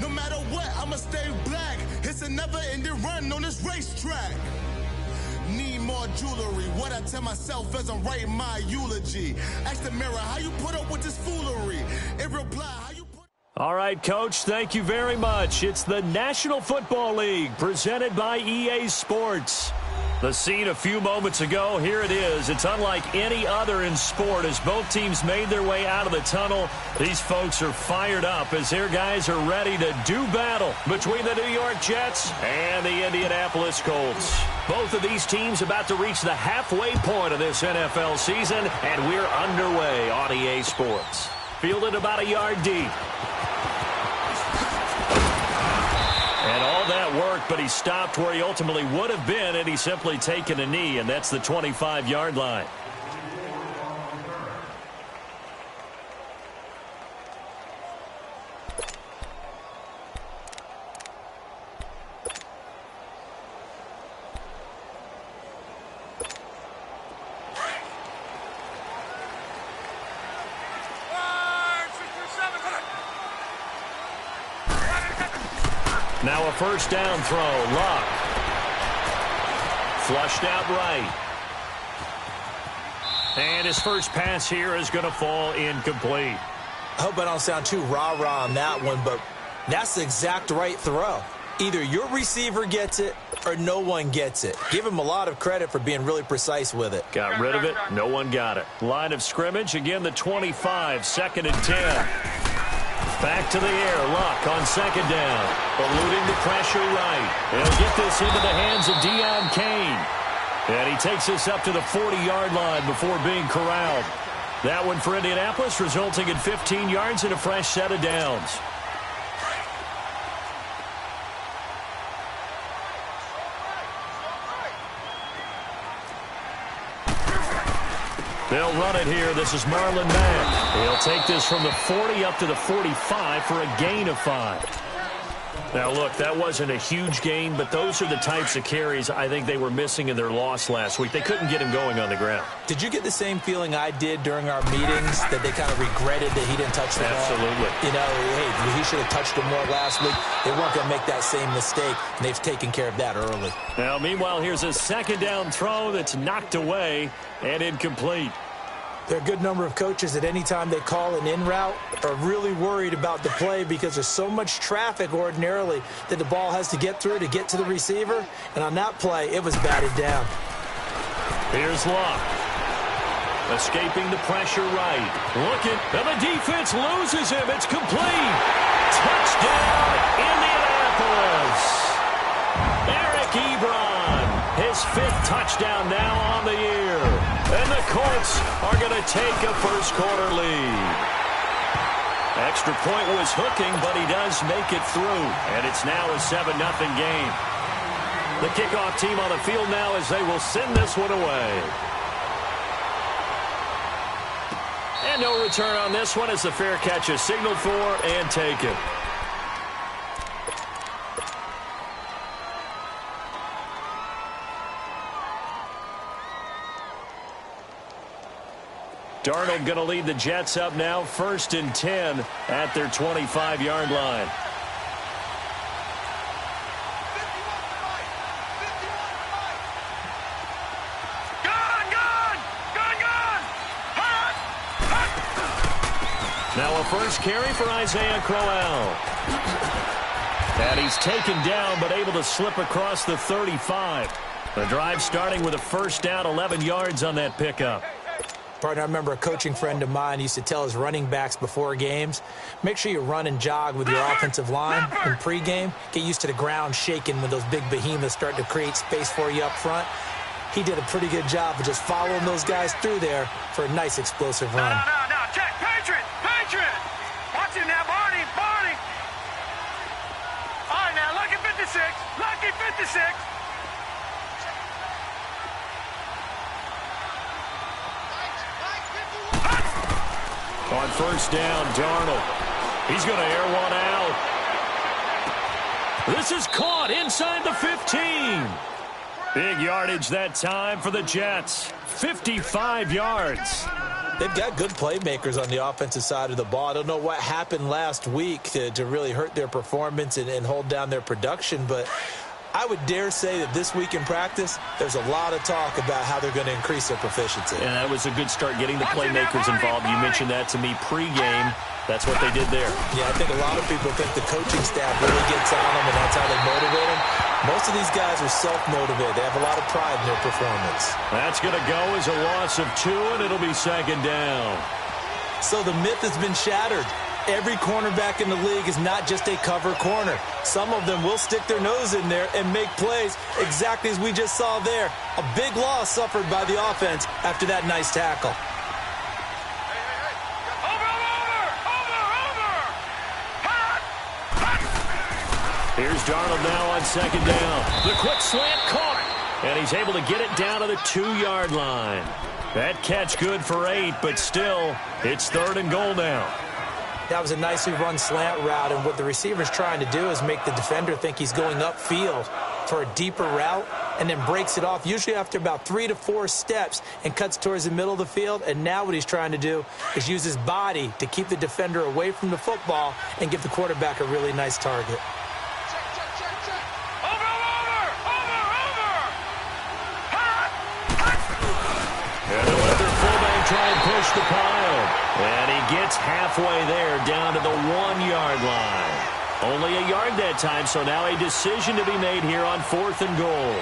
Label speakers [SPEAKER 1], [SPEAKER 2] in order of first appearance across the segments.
[SPEAKER 1] No matter what, I'ma stay black. It's a never-ending run on this racetrack. Need more jewelry. What I tell myself as I'm writing my eulogy. Ask the mirror, how you put up with this foolery? It reply, how you put...
[SPEAKER 2] All right, Coach, thank you very much. It's the National Football League presented by EA Sports. The scene a few moments ago, here it is. It's unlike any other in sport as both teams made their way out of the tunnel. These folks are fired up as their guys are ready to do battle between the New York Jets and the Indianapolis Colts. Both of these teams about to reach the halfway point of this NFL season, and we're underway on EA Sports. Fielded about a yard deep. And all that work, but he stopped where he ultimately would have been had he simply taken a knee, and that's the 25-yard line. Now a first down throw. Luck. Flushed out right. And his first pass here is going to fall incomplete.
[SPEAKER 3] I hope I don't sound too rah-rah on that one, but that's the exact right throw. Either your receiver gets it or no one gets it. Give him a lot of credit for being really precise with it.
[SPEAKER 2] Got rid of it. No one got it. Line of scrimmage. Again, the 25. 2nd and 10. Back to the air. Luck on 2nd down. Eluding the pressure right. He'll get this into the hands of Deion Kane. And he takes this up to the 40-yard line before being corralled. That one for Indianapolis, resulting in 15 yards and a fresh set of downs. They'll run it here. This is Marlon Mack. He'll take this from the 40 up to the 45 for a gain of 5. Now, look, that wasn't a huge gain, but those are the types of carries I think they were missing in their loss last week. They couldn't get him going on the ground.
[SPEAKER 3] Did you get the same feeling I did during our meetings, that they kind of regretted that he didn't touch the ball?
[SPEAKER 2] Absolutely.
[SPEAKER 3] You know, hey, he should have touched it more last week. They weren't going to make that same mistake, and they've taken care of that early.
[SPEAKER 2] Now, meanwhile, here's a 2nd down throw that's knocked away and incomplete.
[SPEAKER 3] There are a good number of coaches that any time they call an in route are really worried about the play because there's so much traffic ordinarily that the ball has to get through to get to the receiver. And on that play, it was batted down.
[SPEAKER 2] Here's Luck. Escaping the pressure right. Looking, and the defense loses him. It's complete. Touchdown, Indianapolis. Eric Ebron, his 5th touchdown now on the year. And the Colts are going to take a first-quarter lead. Extra point was hooking, but he does make it through. And it's now a 7-0 game. The kickoff team on the field now as they will send this one away. And no return on this one as the fair catch is signaled for and taken. Darnold going to lead the Jets up now, 1st and 10 at their 25-yard line. Now a first carry for Isaiah Crowell. And he's taken down but able to slip across the 35. The drive starting with a first down, 11 yards on that pickup.
[SPEAKER 3] Partner, I remember a coaching friend of mine used to tell his running backs before games, make sure you run and jog with your offensive line in pregame. Get used to the ground shaking when those big behemoths start to create space for you up front. He did a pretty good job of just following those guys through there for a nice explosive run.
[SPEAKER 4] No. Check. Patriot. Watch him now, Barney. All right, now, lucky 56.
[SPEAKER 2] On first down, Darnold. He's going to air one out. This is caught inside the 15. Big yardage that time for the Jets. 55 yards.
[SPEAKER 3] They've got good playmakers on the offensive side of the ball. I don't know what happened last week to really hurt their performance and hold down their production, but I would dare say that this week in practice, there's a lot of talk about how they're going to increase their proficiency.
[SPEAKER 2] And that was a good start getting the playmakers involved. You mentioned that to me pregame. That's what they did there.
[SPEAKER 3] Yeah, I think a lot of people think the coaching staff really gets on them, and that's how they motivate them. Most of these guys are self-motivated. They have a lot of pride in their performance.
[SPEAKER 2] That's going to go as a loss of 2, and it'll be second down.
[SPEAKER 3] So the myth has been shattered. Every cornerback in the league is not just a cover corner. Some of them will stick their nose in there and make plays exactly as we just saw there. A big loss suffered by the offense after that nice tackle.
[SPEAKER 2] Here's Darnold now on second down. The quick slant caught, and he's able to get it down to the 2-yard line. That catch good for 8, but still, it's 3rd and goal now.
[SPEAKER 3] That was a nicely run slant route, and what the receiver's trying to do is make the defender think he's going upfield for a deeper route and then breaks it off, usually after about 3 to 4 steps, and cuts towards the middle of the field. And now what he's trying to do is use his body to keep the defender away from the football and give the quarterback a really nice target.
[SPEAKER 2] And they'll let their fullback try and push the pile. And he gets halfway there, down to the 1-yard line. Only a yard that time, so now a decision to be made here on 4th and goal.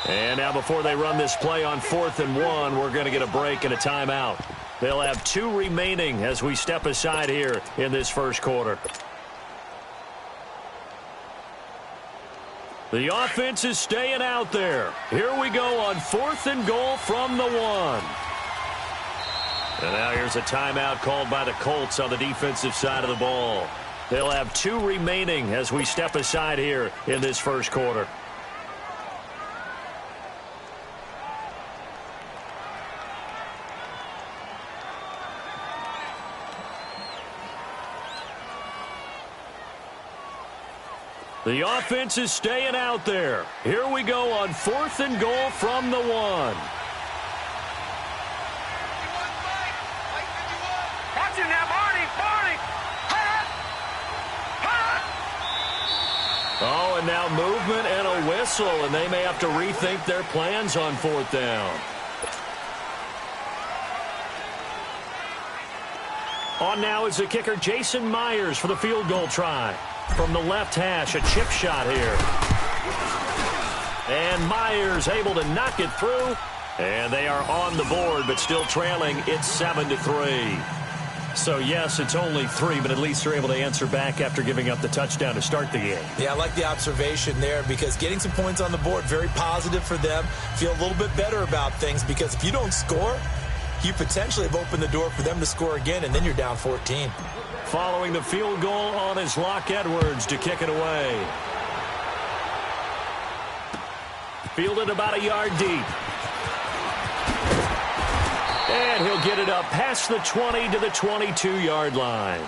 [SPEAKER 2] And now before they run this play on 4th and 1, we're going to get a break and a timeout. They'll have 2 remaining as we step aside here in this first quarter. The offense is staying out there. Here we go on 4th and goal from the 1. And now here's a timeout called by the Colts on the defensive side of the ball. They'll have 2 remaining as we step aside here in this first quarter. The offense is staying out there. Here we go on 4th and goal from the 1.
[SPEAKER 4] Watching that, Barney!
[SPEAKER 2] Oh, and now movement and a whistle, and they may have to rethink their plans on 4th down. On now is the kicker, Jason Myers, for the field goal try. From the left hash, a chip shot here. And Myers able to knock it through. And they are on the board, but still trailing. It's 7-3. So, yes, it's only 3, but at least they're able to answer back after giving up the touchdown to start the game.
[SPEAKER 3] Yeah, I like the observation there because getting some points on the board, very positive for them. Feel a little bit better about things because if you don't score, you potentially have opened the door for them to score again, and then you're down 14.
[SPEAKER 2] Following the field goal on is Locke Edwards to kick it away. Fielded about a yard deep. And he'll get it up past the 20 to the 22-yard line.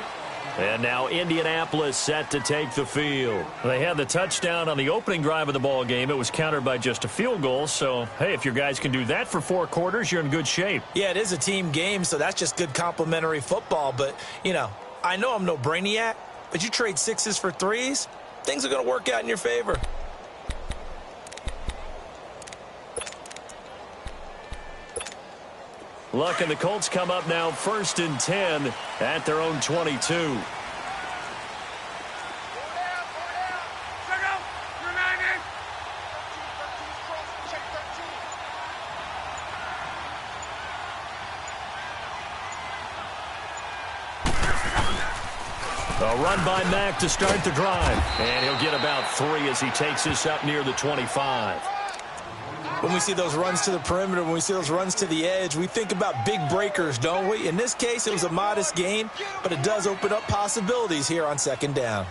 [SPEAKER 2] And now Indianapolis set to take the field. They had the touchdown on the opening drive of the ball game. It was countered by just a field goal. So, hey, if your guys can do that for 4 quarters, you're in good shape.
[SPEAKER 3] Yeah, it is a team game, so that's just good complimentary football. But, you know, I know I'm no brainiac, but you trade 6s for 3s, things are going to work out in your favor.
[SPEAKER 2] Luck and the Colts come up now 1st and 10 at their own 22. A run by Mack to start the drive. And he'll get about 3 as he takes this up near the 25.
[SPEAKER 3] When we see those runs to the perimeter, when we see those runs to the edge, we think about big breakers, don't we? In this case, it was a modest gain, but it does open up possibilities here on second down.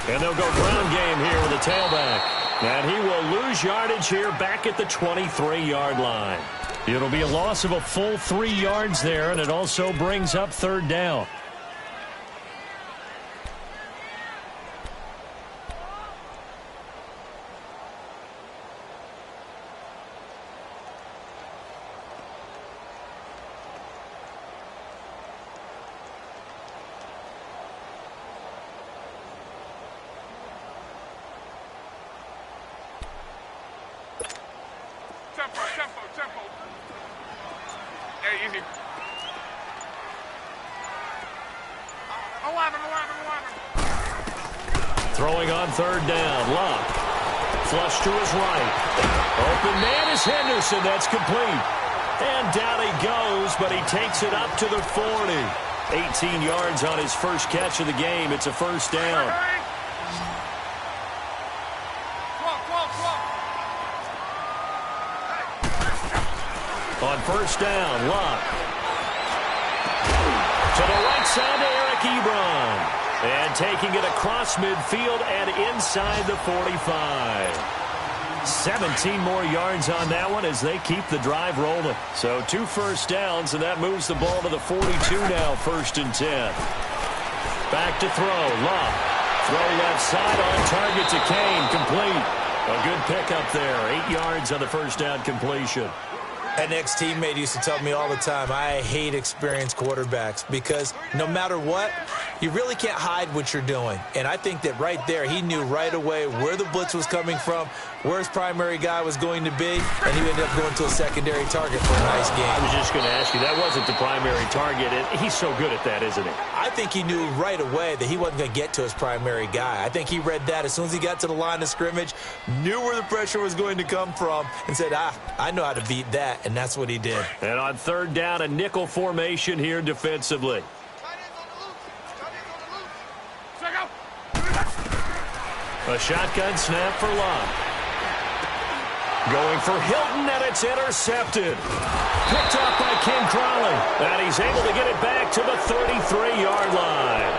[SPEAKER 2] And they'll go ground game here with a tailback. And he will lose yardage here back at the 23-yard line. It'll be a loss of a full 3 yards there, and it also brings up third down.
[SPEAKER 4] Tempo. Hey, easy. 11.
[SPEAKER 2] Throwing on third down. Locke. Flush to his right. Open man is Henderson. That's complete. And down he goes, but he takes it up to the 40. 18 yards on his first catch of the game. It's a first down. On first down, Locke. To the right side to Eric Ebron. And taking it across midfield and inside the 45. 17 more yards on that one as they keep the drive rolling. So 2 first downs, and that moves the ball to the 42 now, 1st and 10. Back to throw, Locke. Throw left side on target to Kane, complete. A good pickup there, 8 yards on the first down completion.
[SPEAKER 3] An ex-teammate used to tell me all the time, I hate experienced quarterbacks because no matter what, you really can't hide what you're doing. And I think that right there, he knew right away where the blitz was coming from, where his primary guy was going to be, and he ended up going to a secondary target for a nice game.
[SPEAKER 2] I was just going to ask you, that wasn't the primary target, and he's so good at that, isn't he?
[SPEAKER 3] I think he knew right away that he wasn't going to get to his primary guy. I think he read that as soon as he got to the line of scrimmage, knew where the pressure was going to come from, and said, I know how to beat that. And that's what he did.
[SPEAKER 2] And on third down, a nickel formation here defensively. A shotgun snap for Locke. Going for Hilton, and it's intercepted. Picked up by Ken Crawley. And he's able to get it back to the 33-yard line.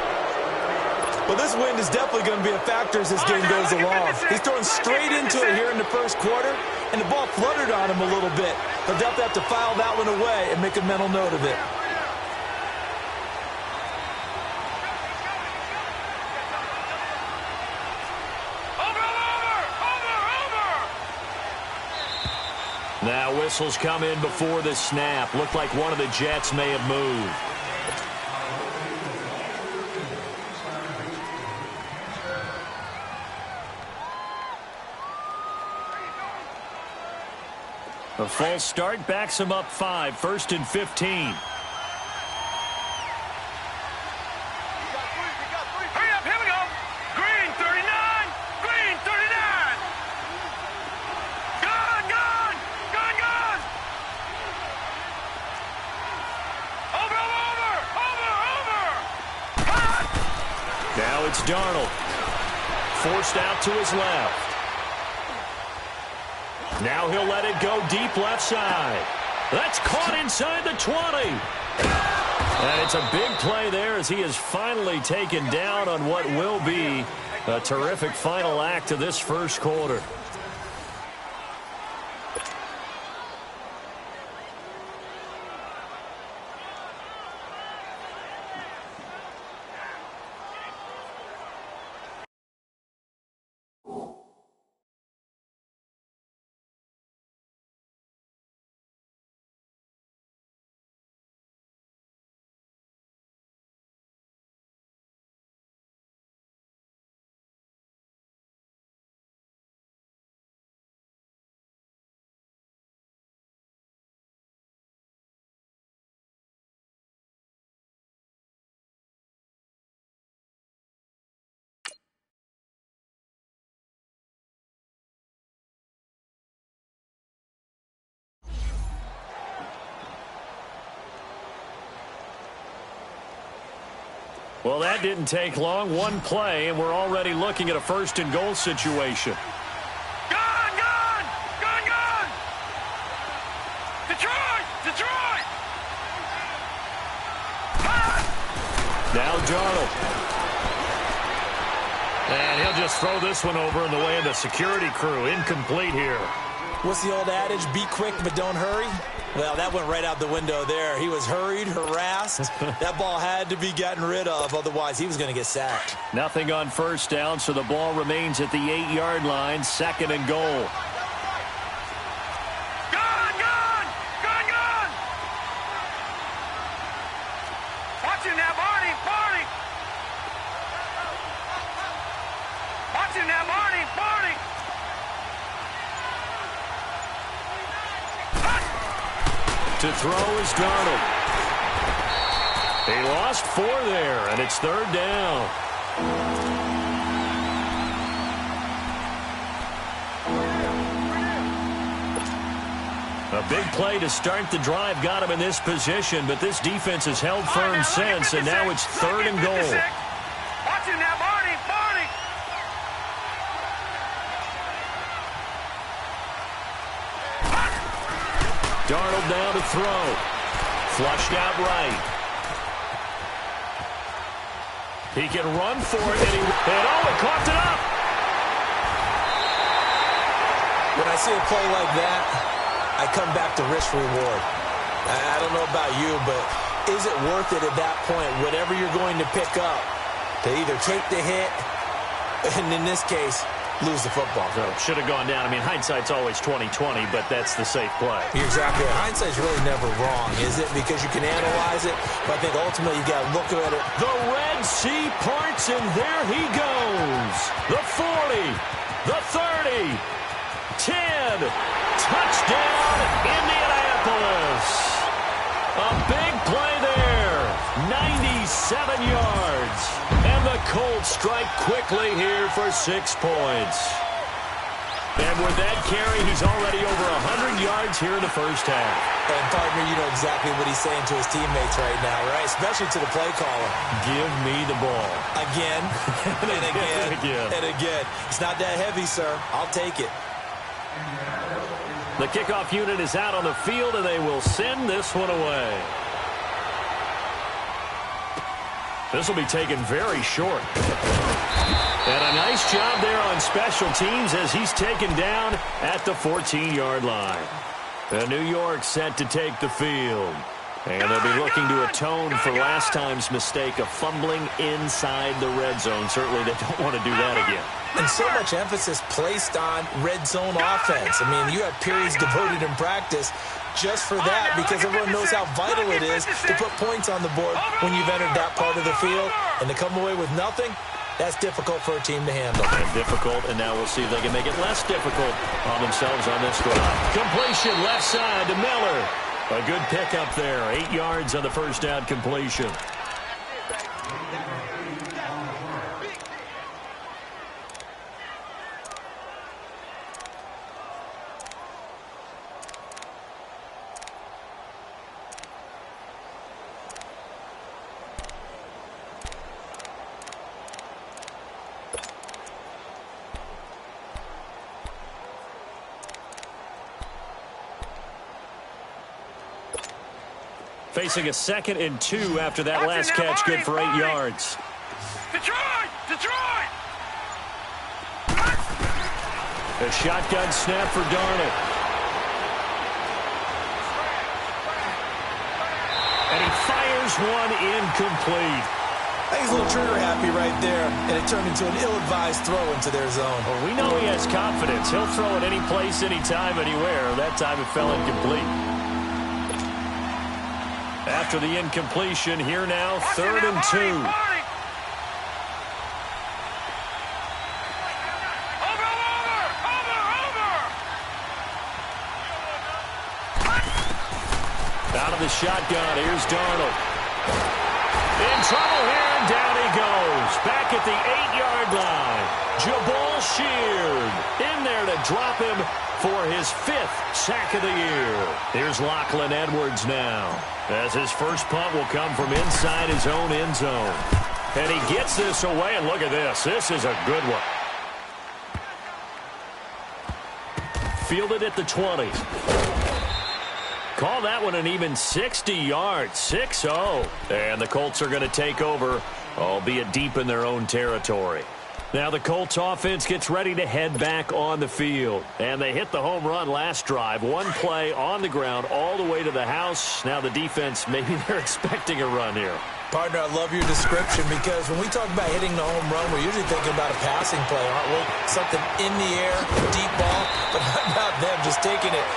[SPEAKER 3] Well, this wind is definitely going to be a factor as this game goes along. He's throwing straight into it here in the first quarter, and the ball fluttered on him a little bit. They'll definitely have to file that one away and make a mental note of it.
[SPEAKER 2] Now whistles come in before the snap. Looked like one of the Jets may have moved. A false start backs him up 5, 1st and 15.
[SPEAKER 4] Hurry up, here we go. Green 39. Green 39. Gone. Over. Hot.
[SPEAKER 2] Now it's Darnold. Forced out to his left. Now he'll let it go deep left side. That's caught inside the 20. And it's a big play there as he is finally taken down on what will be a terrific final act of this first quarter. Well, that didn't take long. One play, and we're already looking at a first-and-goal situation.
[SPEAKER 4] Gone, gone! Gone, gone! Detroit! Detroit!
[SPEAKER 2] Now Darnold. And he'll just throw this one over in the way of the security crew. Incomplete here.
[SPEAKER 3] What's the old adage? Be quick, but don't hurry. Well, that went right out the window there. He was hurried, harassed. That ball had to be gotten rid of. Otherwise, he was going to get sacked.
[SPEAKER 2] Nothing on first down, so the ball remains at the 8-yard line. Second and goal.
[SPEAKER 4] Gone, gone! Gone, gone! Watching that, Barney! Barney! Watching that, Barney! Barney!
[SPEAKER 2] To throw is Darnold. He lost 4 there, and it's third down. A bbig play to start the drive got him in this position, but this defense has held firm since, and now it's third and goal.
[SPEAKER 4] Watching that, Barney! Barney!
[SPEAKER 2] Darnold now to throw. Flushed out right. He can run for it, and he coughed it up.
[SPEAKER 3] When I see a play like that, I come back to risk-reward. I don't know about you, but is it worth it at that point, whatever you're going to pick up, to either take the hit, and in this case, lose the football?
[SPEAKER 2] So should have gone down. I mean, hindsight's always 20/20, but that's the safe play.
[SPEAKER 3] You're exactly right. Hindsight's really never wrong, is it? Because you can analyze it, but I think ultimately you got to look at it.
[SPEAKER 2] The Red Sea parts, and there he goes. The 40, the 30, 10, touchdown, Indianapolis. A big play there, 97 yards. And the Colts strike quickly here for 6 points. And with that carry, he's already over 100 yards here in the first half.
[SPEAKER 3] And partner, you know exactly what he's saying to his teammates right now, right? Especially to the play caller.
[SPEAKER 2] Give me the ball.
[SPEAKER 3] Again, and again,
[SPEAKER 2] again.
[SPEAKER 3] and again. It's not that heavy, sir. I'll take it.
[SPEAKER 2] The kickoff unit is out on the field, and they will send this one away. This will be taken very short. And a nice job there on special teams as he's taken down at the 14-yard line. And New York set to take the field. And they'll be looking to atone for last time's mistake of fumbling inside the red zone. Certainly they don't want to do that again.
[SPEAKER 3] And so much emphasis placed on red zone offense. I mean, you have periods devoted in practice just for that, because everyone knows how vital it is to put points on the board when you've entered that part of the field. And to come away with nothing, that's difficult for a team to handle.
[SPEAKER 2] And difficult, and now we'll see if they can make it less difficult on themselves on this drive. Completion left side to Miller. A good pickup there. 8 yards on the first down completion. Facing a 2nd and 2 after that last catch, good for 8 yards.
[SPEAKER 4] Detroit! Detroit!
[SPEAKER 2] A shotgun snap for Darnold. And he fires one incomplete.
[SPEAKER 3] I think he's a little trigger happy right there, and it turned into an ill-advised throw into their zone.
[SPEAKER 2] Well, we know he has confidence. He'll throw it any place, anytime, anywhere. That time it fell incomplete. After the incompletion, here now, 3rd and 2.
[SPEAKER 4] Over!
[SPEAKER 2] Out of the shotgun, here's Darnold. In trouble here, and down he goes. Back at the 8-yard line. Jabal Sheard in there to drop him for his 5th sack of the year. Here's Lachlan Edwards now, as his first punt will come from inside his own end zone. And he gets this away, and look at this. This is a good one. Fielded at the 20. Call that one an even 60 yards, 6-0. And the Colts are going to take over, albeit deep in their own territory. Now the Colts offense gets ready to head back on the field. And they hit the home run last drive. One play on the ground all the way to the house. Now the defense, maybe they're expecting a run here.
[SPEAKER 3] Partner, I love your description because when we talk about hitting the home run, we're usually thinking about a passing play, aren't we? Something in the air, deep ball, but not about them just taking it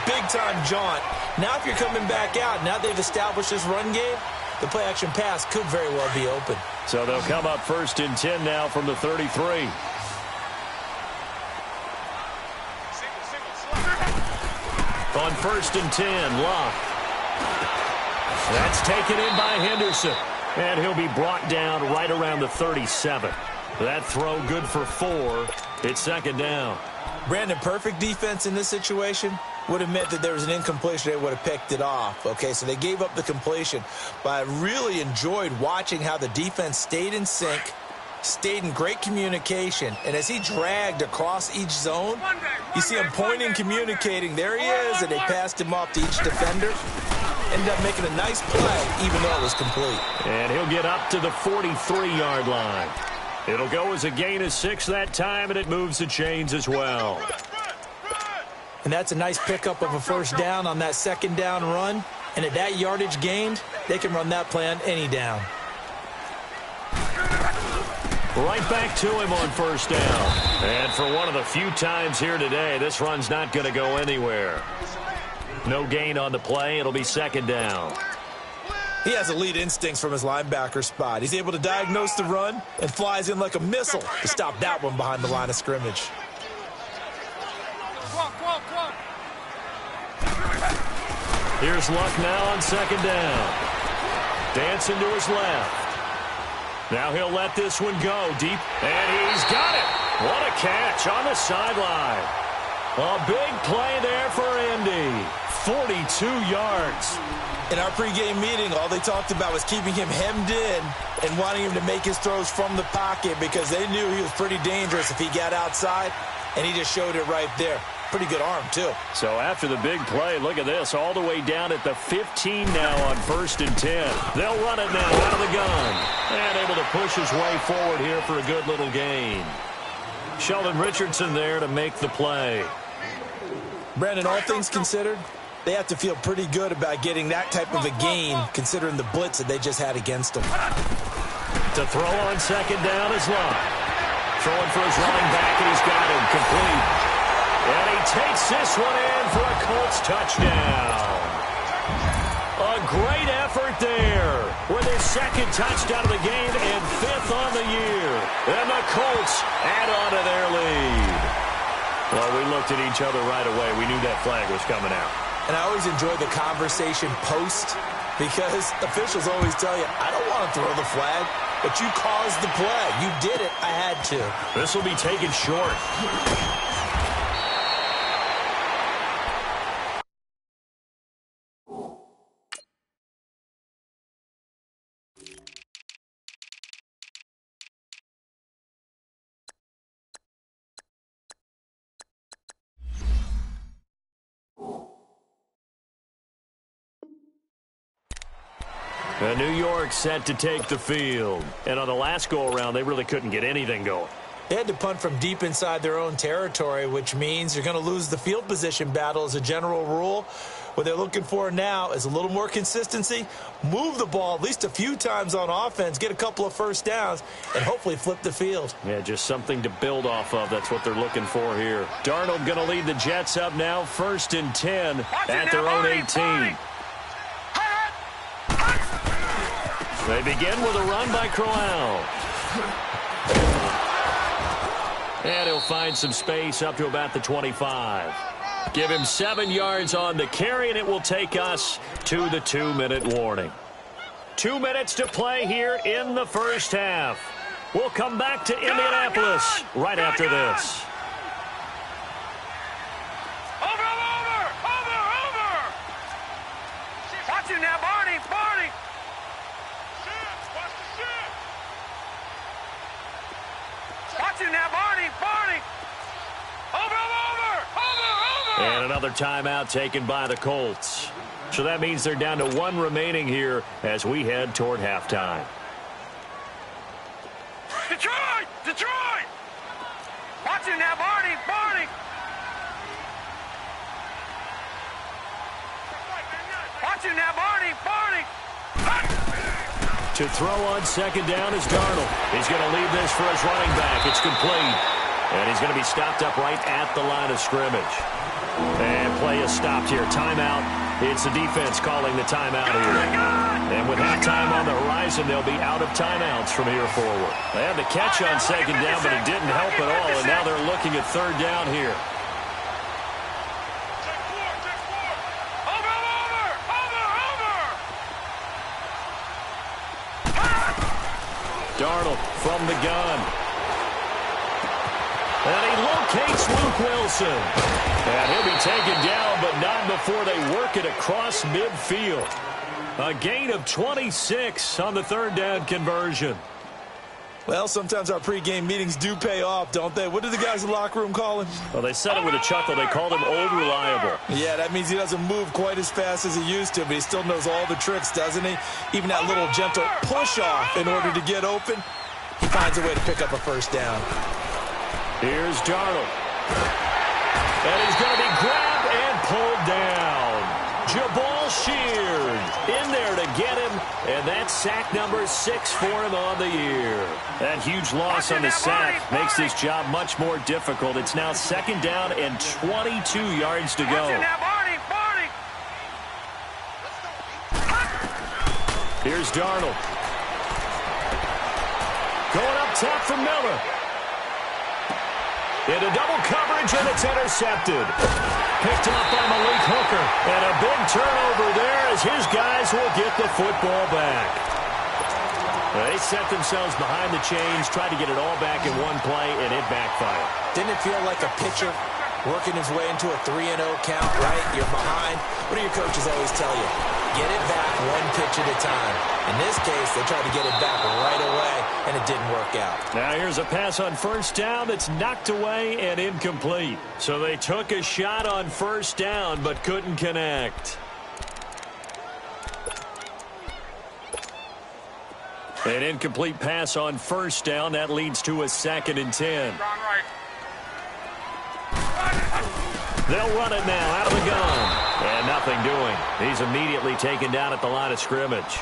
[SPEAKER 3] big-time jaunt. Now if you're coming back out, now they've established this run game, the play-action pass could very well be open.
[SPEAKER 2] So they'll come up 1st and 10 now from the 33. On 1st and 10, Locke. That's taken in by Henderson. And he'll be brought down right around the 37. That throw good for 4. It's 2nd down.
[SPEAKER 3] Brandon, perfect defense in this situation would have meant that there was an incompletion. They would have picked it off. Okay, so they gave up the completion. But I really enjoyed watching how the defense stayed in sync, stayed in great communication. And as he dragged across each zone, you see him pointing, communicating. There he is, and they passed him off to each defender. Ended up making a nice play, even though it was complete.
[SPEAKER 2] And he'll get up to the 43-yard line. It'll go as a gain of 6 that time, and it moves the chains as well.
[SPEAKER 3] And that's a nice pickup of a 1st down on that 2nd down run. And at that yardage gained, they can run that play on any down.
[SPEAKER 2] Right back to him on 1st down. And for one of the few times here today, this run's not going to go anywhere. No gain on the play. It'll be 2nd down.
[SPEAKER 3] He has elite instincts from his linebacker spot. He's able to diagnose the run and flies in like a missile to stop that one behind the line of scrimmage.
[SPEAKER 2] Here's Luck now on 2nd down. Dancing to his left. Now he'll let this one go deep, and he's got it. What a catch on the sideline. A big play there for Indy. 42 yards.
[SPEAKER 3] In our pregame meeting, all they talked about was keeping him hemmed in and wanting him to make his throws from the pocket because they knew he was pretty dangerous if he got outside, and he just showed it right there. Pretty good arm, too.
[SPEAKER 2] So after the big play, look at this, all the way down at the 15 now on 1st and 10. They'll run it now out of the gun. And able to push his way forward here for a good little gain. Sheldon Richardson there to make the play.
[SPEAKER 3] Brandon, all things considered, they have to feel pretty good about getting that type of a gain considering the blitz that they just had against them.
[SPEAKER 2] To throw on 2nd down is Locke. Throwing for his running back, and he's got him complete. And he takes this one in for a Colts touchdown. A great effort there with his 2nd touchdown of the game and 5th on the year. And the Colts add on to their lead. Well, we looked at each other right away. We knew that flag was coming out.
[SPEAKER 3] And I always enjoy the conversation post because officials always tell you, I don't want to throw the flag, but you caused the play. You did it. I had to.
[SPEAKER 2] This will be taken short. New York set to take the field. And on the last go-around, they really couldn't get anything going.
[SPEAKER 3] They had to punt from deep inside their own territory, which means you're going to lose the field position battle as a general rule. What they're looking for now is a little more consistency, move the ball at least a few times on offense, get a couple of 1st downs, and hopefully flip the field.
[SPEAKER 2] Yeah, just something to build off of. That's what they're looking for here. Darnold going to lead the Jets up now, 1st and 10 at their own 18. They begin with a run by Crowell. And he'll find some space up to about the 25. Give him 7 yards on the carry, and it will take us to the 2-minute warning. 2 minutes to play here in the 1st half. We'll come back to Indianapolis right after this.
[SPEAKER 4] Over! Watch it now, Barney! Watch it now, Barney. Over.
[SPEAKER 2] And another timeout taken by the Colts. So that means they're down to one remaining here as we head toward halftime.
[SPEAKER 4] Detroit. Watch it now, Barney. Watch it now, Barney.
[SPEAKER 2] To throw on second down is Darnold. He's going to leave this for his running back. It's complete. And he's going to be stopped up right at the line of scrimmage. And play is stopped here. Timeout. It's the defense calling the timeout here. And with halftime on the horizon, they'll be out of timeouts from here forward. They had the catch on second down, but it didn't help at all. And now they're looking at third down here. Darnold from the gun. And he locates Luke Wilson. And he'll be taken down, but not before they work it across midfield. A gain of 26 on the third down conversion.
[SPEAKER 3] Well, sometimes our pregame meetings do pay off, don't they? What do the guys in the locker room call him?
[SPEAKER 2] Well, they said it with a chuckle. They called him old reliable.
[SPEAKER 3] Yeah, that means he doesn't move quite as fast as he used to, but he still knows all the tricks, doesn't he? Even that little gentle push-off in order to get open. He finds a way to pick up a first down.
[SPEAKER 2] Here's Darnold. And he's going to be grabbed and pulled down. Jabal Sheard in there to get him, and that's sack number 6 for him on the year. That huge loss on the sack makes this job much more difficult. It's now second down and 22 yards to go. Here's Darnold. Going up top for Miller. Into double coverage, and it's intercepted. Picked off by Malik Hooker. And a big turnover there as his guys will get the football back. They set themselves behind the chains, tried to get it all back in one play, and it backfired.
[SPEAKER 3] Didn't it feel like a pitcher working his way into a 3-0 count, right? You're behind. What do your coaches always tell you? Get it back one pitch at a time. In this case, they tried to get it back right away, and it didn't work out.
[SPEAKER 2] Now here's a pass on first down that's knocked away and incomplete. So they took a shot on first down but couldn't connect. An incomplete pass on first down. That leads to a 2nd and 10. They'll run it now out of the gun. And nothing doing. He's immediately taken down at the line of scrimmage.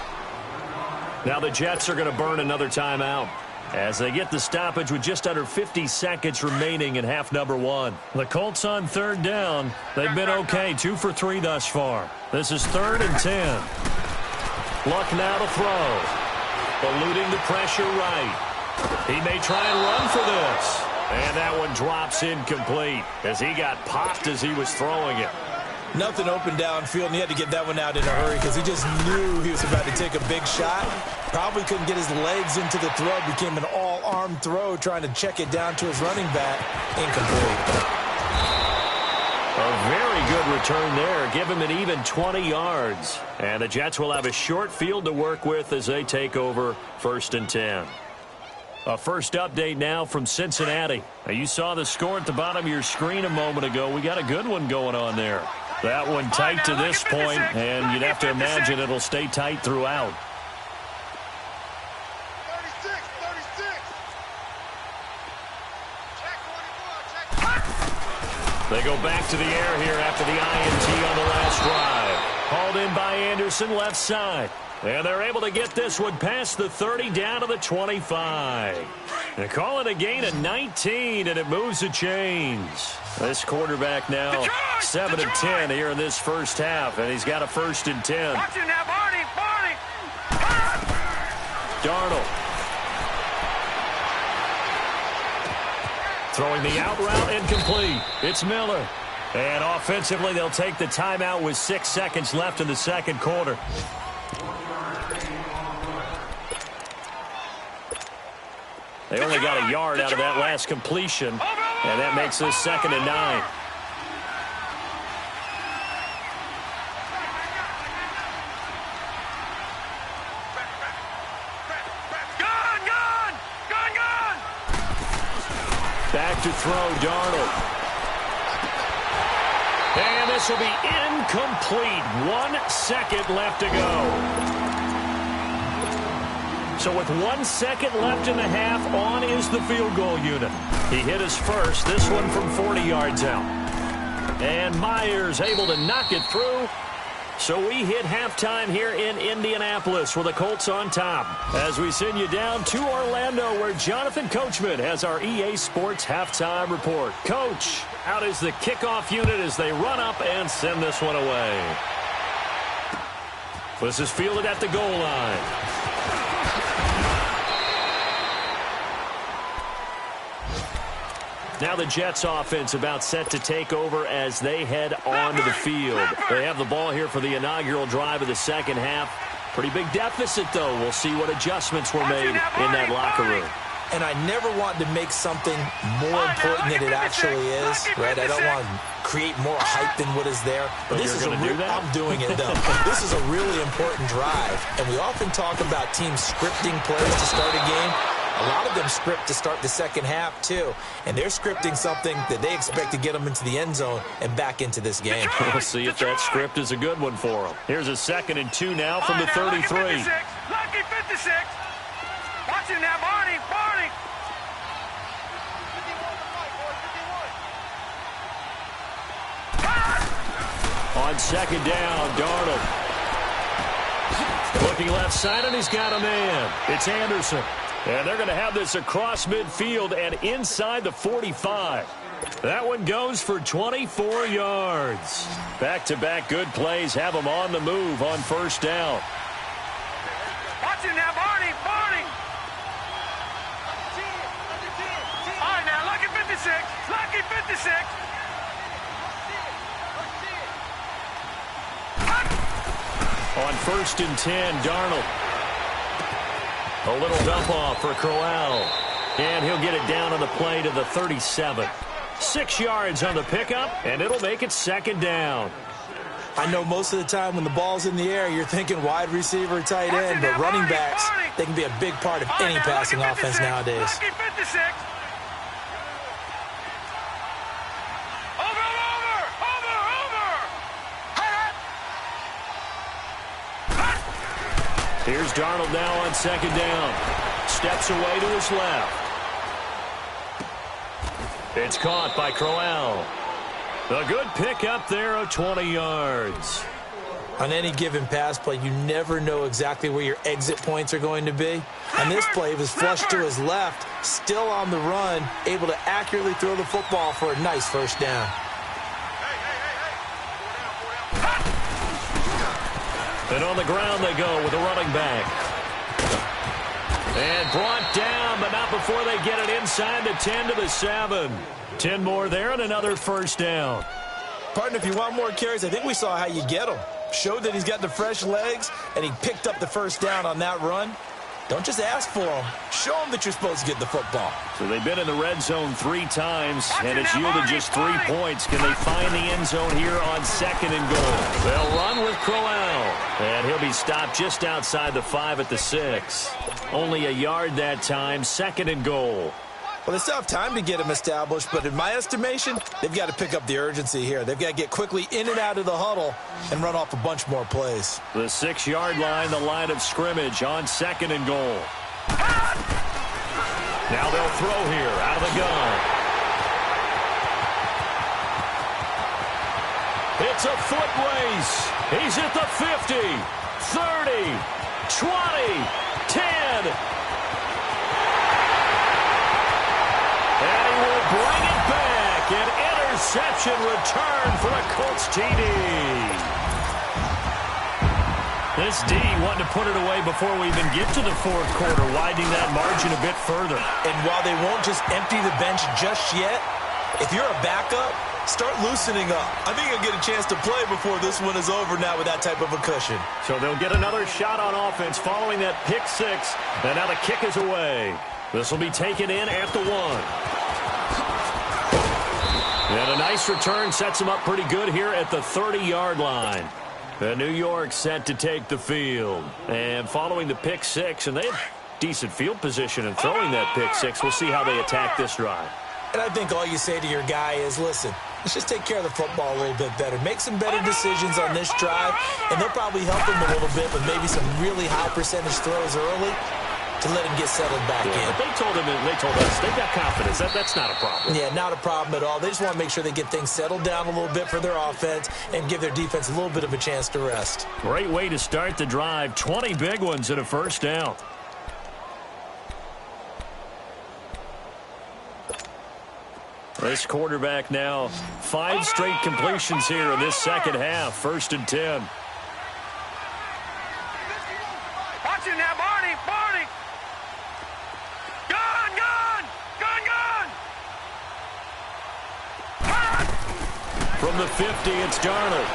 [SPEAKER 2] Now the Jets are going to burn another timeout as they get the stoppage with just under 50 seconds remaining in half number 1. The Colts on third down. They've been okay, 2 for 3 thus far. This is 3rd and 10. Luck now to throw. Eluding the pressure right. He may try and run for this. And that one drops incomplete as he got popped as he was throwing it.
[SPEAKER 3] Nothing open downfield, and he had to get that one out in a hurry because he just knew he was about to take a big shot. Probably couldn't get his legs into the throw. Became an all-arm throw trying to check it down to his running back. Incomplete.
[SPEAKER 2] A very good return there. Give him an even 20 yards. And the Jets will have a short field to work with as they take over 1st and 10. A first update now from Cincinnati. Now, you saw the score at the bottom of your screen a moment ago. We got a good one going on there. That one tight to this point, and you'd have to imagine it'll stay tight throughout.
[SPEAKER 1] 36.
[SPEAKER 2] They go back to the air here after the INT on the last drive. Hauled in by Anderson, left side. And they're able to get this one past the 30 down to the 25. They call it a gain of 19, and it moves the chains. This quarterback now 7 of 10 here in this first half, and he's got a 1st and 10.
[SPEAKER 4] Watch it now, Barney.
[SPEAKER 2] Darnold. Throwing the out route incomplete. It's Miller. And offensively, they'll take the timeout with 6 seconds left in the second quarter. They only got a yard out of that last completion, and that makes this 2nd and 9. Back to throw, Darnold. And this will be incomplete. 1 second left to go. So with 1 second left in the half, on is the field goal unit. He hit his first, this one from 40 yards out. And Myers able to knock it through. So we hit halftime here in Indianapolis with the Colts on top. As we send you down to Orlando, where Jonathan Coachman has our EA Sports halftime report. Coach, out is the kickoff unit as they run up and send this one away. This is fielded at the goal line. Now the Jets offense about set to take over as they head onto the field. They have the ball here for the inaugural drive of the second half. Pretty big deficit, though. We'll see what adjustments were made in that locker room.
[SPEAKER 3] And I never want to make something more important than it actually is, right? I don't want to create more hype than what is there. But this is I'm doing it, though. This is a really important drive. And we often talk about teams scripting plays to start a game. A lot of them script to start the second half, too. And they're scripting something that they expect to get them into the end zone and back into this game.
[SPEAKER 2] We'll see if that script is a good one for them. Here's a 2nd and 2 now from the 33.
[SPEAKER 4] Lucky 56. Watch it now, Barney.
[SPEAKER 2] On 2nd down, Darnold. Looking left side, and he's got a man. It's Anderson. And they're going to have this across midfield and inside the 45. That one goes for 24 yards. Back-to-back good plays have them on the move on 1st down.
[SPEAKER 4] Watch it now, Barney. All right, now, lucky 56.
[SPEAKER 2] On 1st and 10, Darnold. A little dump off for Crowell. And he'll get it down on the play to the 37. 6 yards on the pickup, and it'll make it 2nd down.
[SPEAKER 3] I know most of the time when the ball's in the air, you're thinking wide receiver, tight end, but running backs, they can be a big part of any passing offense nowadays.
[SPEAKER 4] Lucky 56. Over.
[SPEAKER 2] Here's Darnold now on 2nd down. Steps away to his left. It's caught by Crowell. A good pick up there of 20 yards.
[SPEAKER 3] On any given pass play, you never know exactly where your exit points are going to be. On this play, he was flushed to his left, still on the run, able to accurately throw the football for a nice 1st down.
[SPEAKER 2] And on the ground they go with a running back. And brought down, but not before they get it inside the 10 to the 7. 10 more there and another 1st down.
[SPEAKER 3] Partner, if you want more carries, I think we saw how you get them. Showed that he's got the fresh legs, and he picked up the 1st down on that run. Don't just ask for them. Show them that you're supposed to get the football.
[SPEAKER 2] So they've been in the red zone 3 times, and it's yielded just 3 points. Can they find the end zone here on 2nd and goal? They'll run with Crowell, and he'll be stopped just outside the 5 at the 6. Only a yard that time, 2nd and goal.
[SPEAKER 3] Well, they still have time to get him established, but in my estimation, they've got to pick up the urgency here. They've got to get quickly in and out of the huddle and run off a bunch more plays.
[SPEAKER 2] The 6-yard line, the line of scrimmage on 2nd and goal. Now they'll throw here out of the gun. It's a foot race. He's at the 50, 30, 20, 10. And he will bring it back. An interception return for a Colts TD. This D wanting to put it away before we even get to the 4th quarter, widening that margin a bit further.
[SPEAKER 3] And while they won't just empty the bench just yet, if you're a backup, start loosening up. I think you'll get a chance to play before this one is over now with that type of a cushion.
[SPEAKER 2] So they'll get another shot on offense following that pick 6. And now the kick is away. This will be taken in at the 1. And a nice return sets him up pretty good here at the 30-yard line. And New York set to take the field. And following the pick 6, and they have decent field position in throwing that pick 6. We'll see how they attack this drive.
[SPEAKER 3] And I think all you say to your guy is, listen, let's just take care of the football a little bit better. Make some better decisions on this drive, and they'll probably help him a little bit with maybe some really high percentage throws early to let him get settled back in.
[SPEAKER 2] But they told us they've got confidence. That's not a problem.
[SPEAKER 3] Yeah, not a problem at all. They just want to make sure they get things settled down a little bit for their offense and give their defense a little bit of a chance to rest.
[SPEAKER 2] Great way to start the drive. 20 big ones and a first down. This quarterback now 5 straight completions here in this second half. 1st and 10.
[SPEAKER 4] Watch it now, Barney. Barney. Gun.
[SPEAKER 2] From the 50, it's Darnold.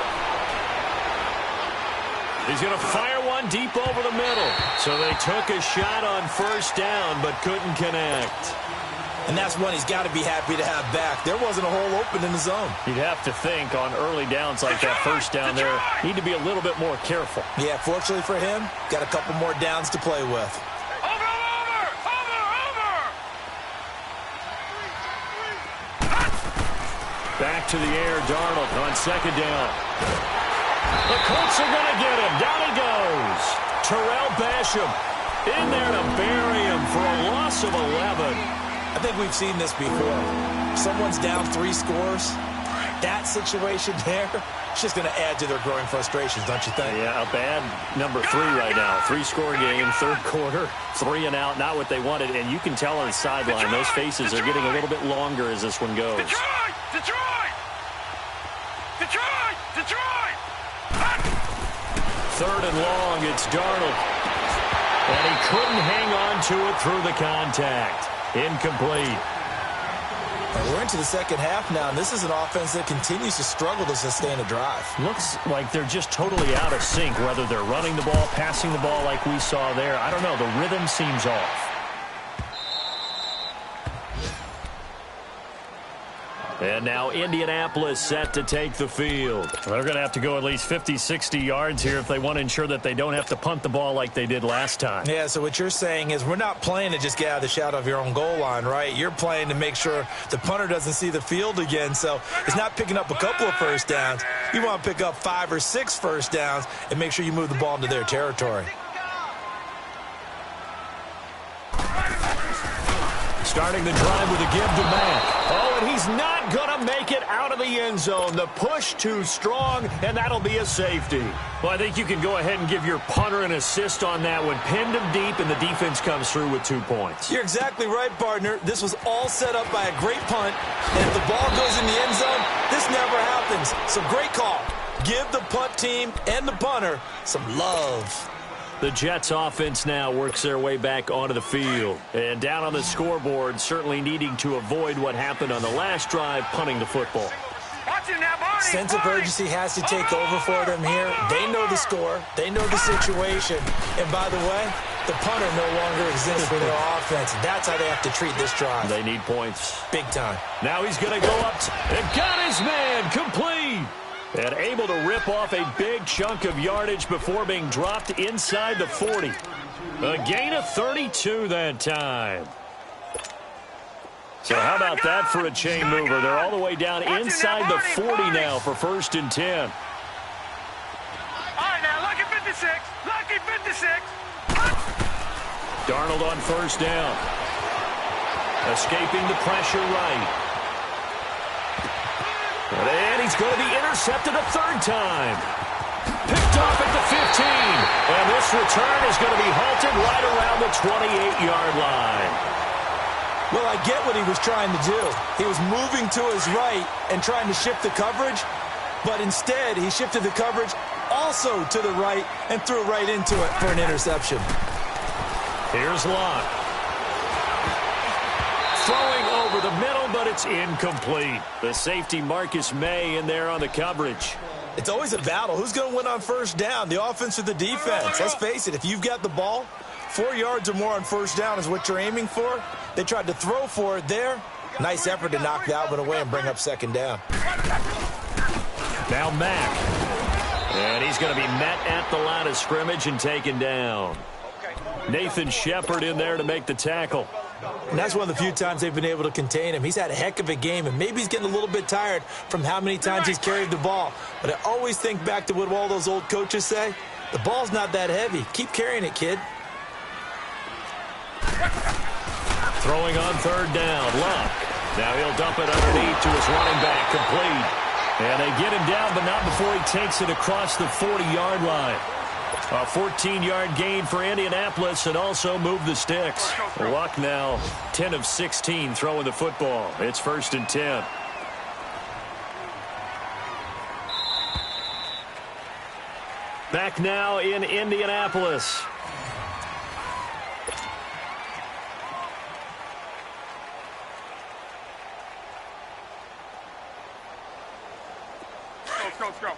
[SPEAKER 2] He's going to fire one deep over the middle. So they took a shot on 1st down but couldn't connect.
[SPEAKER 3] And that's one he's got to be happy to have back. There wasn't a hole open in the zone.
[SPEAKER 2] You'd have to think on early downs like that 1st down there, need to be a little bit more careful.
[SPEAKER 3] Yeah, fortunately for him, got a couple more downs to play with.
[SPEAKER 4] Over.
[SPEAKER 2] Back to the air, Darnold on 2nd down. The Colts are going to get him. Down he goes. Terrell Basham in there to bury him for a loss of 11.
[SPEAKER 3] I think we've seen this before. Someone's down 3 scores. That situation there, it's just going to add to their growing frustrations, don't you think?
[SPEAKER 2] Yeah, a bad number 3 right now. 3-score game, 3rd quarter, 3 and out, not what they wanted. And you can tell on the sideline, those faces are getting a little bit longer as this one goes.
[SPEAKER 4] Detroit!
[SPEAKER 2] 3rd and long, it's Darnold. And he couldn't hang on to it through the contact. Incomplete.
[SPEAKER 3] We're into the second half now, and this is an offense that continues to struggle to sustain a drive.
[SPEAKER 2] Looks like they're just totally out of sync, whether they're running the ball, passing the ball like we saw there. I don't know. The rhythm seems off. And now Indianapolis set to take the field. They're going to have to go at least 50, 60 yards here if they want to ensure that they don't have to punt the ball like they did last time.
[SPEAKER 3] Yeah, so what you're saying is we're not playing to just get out of the shadow of your own goal line, right? You're playing to make sure the punter doesn't see the field again. So it's not picking up a couple of 1st downs. You want to pick up 5 or 6 1st downs and make sure you move the ball into their territory.
[SPEAKER 2] Starting the drive with a give to Mack. Oh, and he's not going to make it out of the end zone. The push too strong, and that'll be a safety. Well, I think you can go ahead and give your punter an assist on that one. Pinned him deep, and the defense comes through with 2 points.
[SPEAKER 3] You're exactly right, partner. This was all set up by a great punt, and if the ball goes in the end zone, this never happens. So great call. Give the punt team and the punter some love.
[SPEAKER 2] The Jets offense now works their way back onto the field. And down on the scoreboard, certainly needing to avoid what happened on the last drive, punting the football.
[SPEAKER 3] Sense of urgency has to take over for them here. They know the score. They know the situation. And by the way, the punter no longer exists for their offense. That's how they have to treat this drive.
[SPEAKER 2] They need points.
[SPEAKER 3] Big time.
[SPEAKER 2] Now he's going to go up and got his man complete. And able to rip off a big chunk of yardage before being dropped inside the 40. A gain of 32 that time. So how about that for a chain mover? They're all the way down inside the 40 now for 1st and 10.
[SPEAKER 4] All right, now, lucky 56. Lucky 56.
[SPEAKER 2] Darnold on 1st down. Escaping the pressure right. And he's going to be intercepted a 3rd time. Picked off at the 15. And this return is going to be halted right around the 28-yard line.
[SPEAKER 3] Well, I get what he was trying to do. He was moving to his right and trying to shift the coverage, but instead he shifted the coverage also to the right and threw right into it for an interception.
[SPEAKER 2] Here's Locke. Throwing over the middle, but it's incomplete. The safety Marcus May in there on the coverage.
[SPEAKER 3] It's always a battle. Who's going to win on 1st down, the offense or the defense? Let's face it, if you've got the ball, 4 yards or more on 1st down is what you're aiming for. They tried to throw for it there. Nice effort to knock that one away and bring up 2nd down.
[SPEAKER 2] Now Mack. And he's going to be met at the line of scrimmage and taken down. Nathan Shepard in there to make the tackle.
[SPEAKER 3] And that's one of the few times they've been able to contain him. He's had a heck of a game, and maybe he's getting a little bit tired from how many times he's carried the ball. But I always think back to what all those old coaches say. The ball's not that heavy. Keep carrying it, kid.
[SPEAKER 2] Throwing on third down, Luck. Now he'll dump it underneath to his running back, complete. And they get him down, but not before he takes it across the 40-yard line. A 14-yard gain for Indianapolis and also move the sticks. Luck now 10 of 16 throwing the football. It's 1st and 10. Back now in Indianapolis.
[SPEAKER 4] Let's go.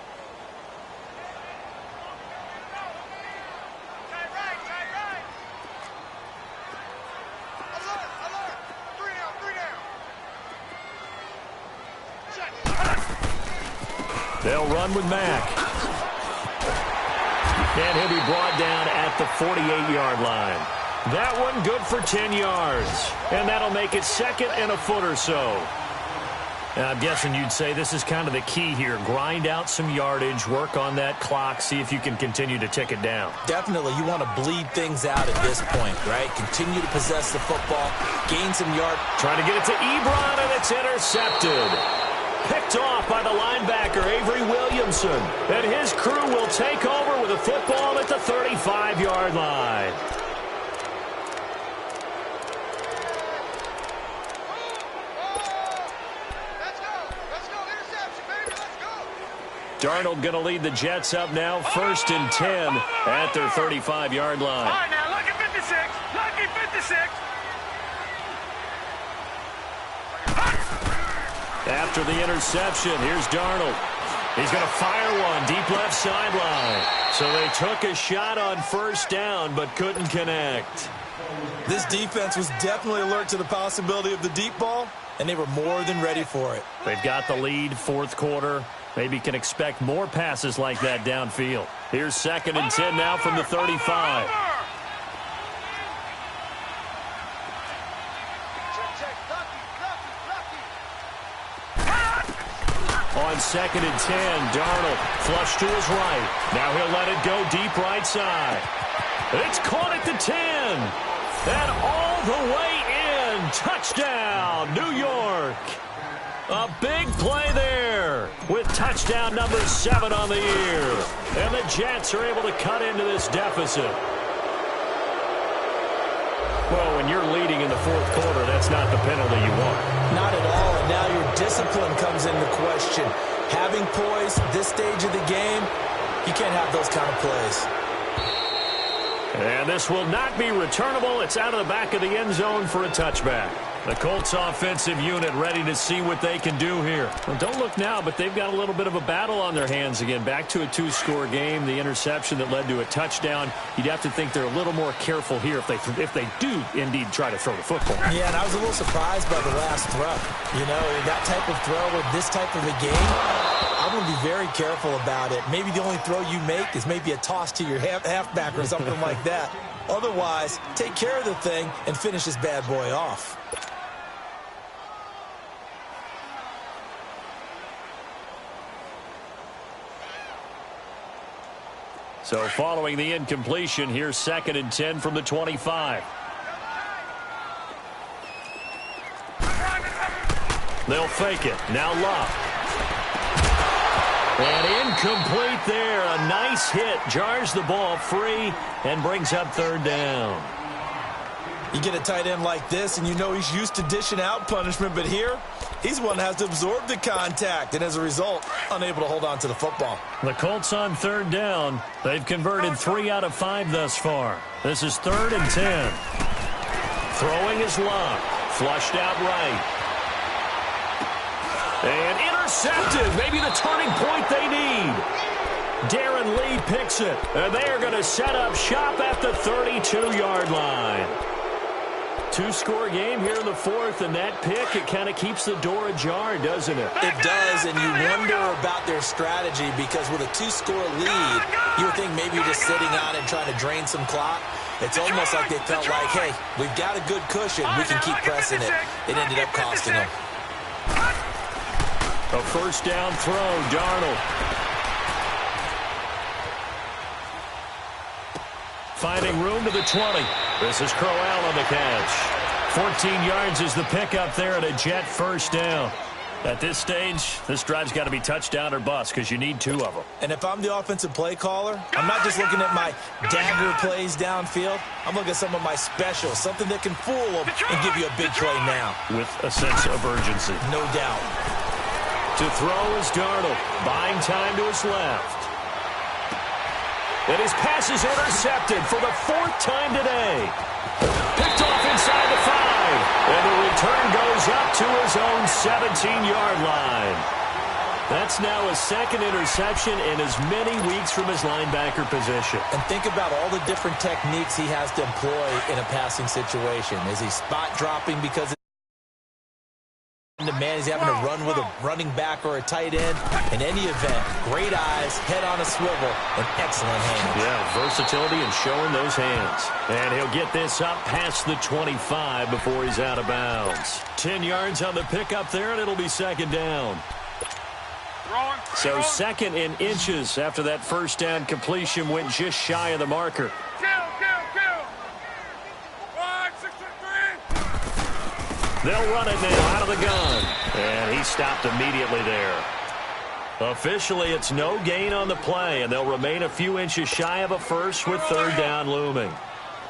[SPEAKER 2] They'll run with Mack. And he'll be brought down at the 48-yard line. That one good for 10 yards. And that'll make it 2nd and a foot or so. I'm guessing you'd say this is kind of the key here. Grind out some yardage, work on that clock, see if you can continue to tick it down.
[SPEAKER 3] Definitely. You want to bleed things out at this point, right? Continue to possess the football, gain some yard.
[SPEAKER 2] Trying to get it to Ebron, and it's intercepted. Picked off by the linebacker, Avery Williamson. And his crew will take over with a football at the 35-yard line. Darnold going to lead the Jets up now, 1st and 10 at their 35-yard line.
[SPEAKER 4] All right, now, lucky 56. Lucky 56.
[SPEAKER 2] After the interception, here's Darnold. He's going to fire one deep left sideline. So they took a shot on 1st down, but couldn't connect.
[SPEAKER 3] This defense was definitely alert to the possibility of the deep ball, and they were more than ready for it.
[SPEAKER 2] They've got the lead, 4th quarter. Maybe can expect more passes like that downfield. Here's 2nd and 10 now from the 35. On 2nd and 10, Darnold flush to his right. Now he'll let it go deep right side. It's caught at the 10. And all the way in. Touchdown, New York. A big play there with touchdown number 7 on the year. And the Jets are able to cut into this deficit. Well, when you're leading in the 4th quarter, that's not the penalty you want.
[SPEAKER 3] Not at all, and now your discipline comes into question. Having poise this stage of the game, you can't have those kind of plays.
[SPEAKER 2] And this will not be returnable. It's out of the back of the end zone for a touchback. The Colts offensive unit ready to see what they can do here. Well, don't look now, but they've got a little bit of a battle on their hands again. Back to a 2-score game. The interception that led to a touchdown. You'd have to think they're a little more careful here if they do indeed try to throw the football.
[SPEAKER 3] Yeah, and I was a little surprised by the last throw. You know, that type of throw with this type of a game, I'm going to be very careful about it. Maybe the only throw you make is maybe a toss to your halfback or something like that. Otherwise, take care of the thing and finish this bad boy off.
[SPEAKER 2] So following the incompletion, here's 2nd and 10 from the 25. They'll fake it. Now Luck. And incomplete there. A nice hit. Jars the ball free and brings up 3rd down.
[SPEAKER 3] You get a tight end like this, and you know he's used to dishing out punishment, but here, he's one that has to absorb the contact, and as a result, unable to hold on to the football.
[SPEAKER 2] The Colts on 3rd down. They've converted 3 out of 5 thus far. This is 3rd and 10. Throwing is Luck. Flushed out right. And intercepted. Maybe the turning point they need. Darren Lee picks it. And they are going to set up shop at the 32-yard line. Two-score game here in the fourth, and that pick, it kind of keeps the door ajar, doesn't it?
[SPEAKER 3] It does, and you wonder about their strategy because with a two-score lead, you would think maybe you're just sitting on it and trying to drain some clock. It's almost like they felt like, hey, we've got a good cushion. We can keep pressing it. It ended up costing them.
[SPEAKER 2] A first down throw, Darnold. Finding room to the 20. This is Crowell on the catch. 14 yards is the pickup there at a Jet first down. At this stage, this drive's got to be touchdown or bust because you need two of them.
[SPEAKER 3] And if I'm the offensive play caller, I'm not just looking at my dagger plays downfield. I'm looking at some of my specials, something that can fool them and give you a big play now.
[SPEAKER 2] With a sense of urgency.
[SPEAKER 3] No doubt.
[SPEAKER 2] To throw is Darnold, buying time to his left. And his pass is intercepted for the fourth time today. Picked off inside the 5. And the return goes up to his own 17-yard line. That's now a second interception in as many weeks from his linebacker position.
[SPEAKER 3] And think about all the different techniques he has to employ in a passing situation. Is he spot dropping because the man is having to run with a running back or a tight end? In any event, great eyes, head on a swivel, and excellent hands.
[SPEAKER 2] Yeah, versatility and showing those hands. And he'll get this up past the 25 before he's out of bounds. 10 yards on the pickup there, and it'll be second down. So second in inches after that first down completion went just shy of the marker. They'll run it now out of the gun. And he stopped immediately there. Officially, it's no gain on the play, and they'll remain a few inches shy of a first with third down looming.